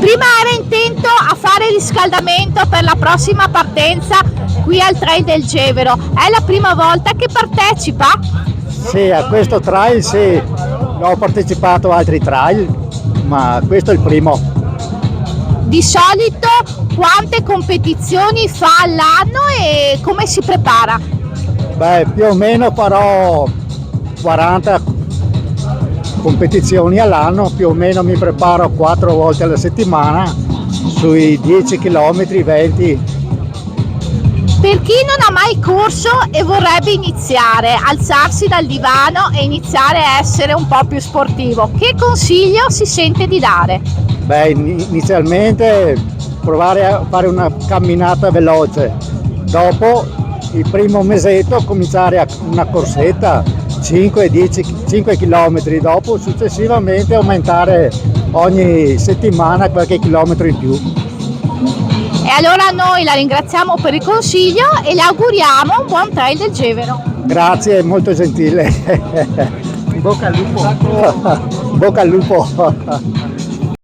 Prima era intento a fare riscaldamento per la prossima partenza qui al Trail del Gevero. È la prima volta che partecipa? Sì, a questo trail sì, ho partecipato a altri trail, ma questo è il primo. Di solito quante competizioni fa all'anno e come si prepara? Beh, più o meno farò 40 competizioni all'anno, più o meno mi preparo 4 volte alla settimana, sui 10 km, 20. Per chi non ha mai corso e vorrebbe iniziare, alzarsi dal divano e iniziare a essere un po' più sportivo, che consiglio si sente di dare? Beh, inizialmente provare a fare una camminata veloce, dopo il primo mesetto cominciare una corsetta 5 km, dopo successivamente aumentare ogni settimana qualche chilometro in più. E allora noi la ringraziamo per il consiglio e le auguriamo un buon Trail del Gevero. Grazie, molto gentile. In bocca al lupo. Bocca al lupo.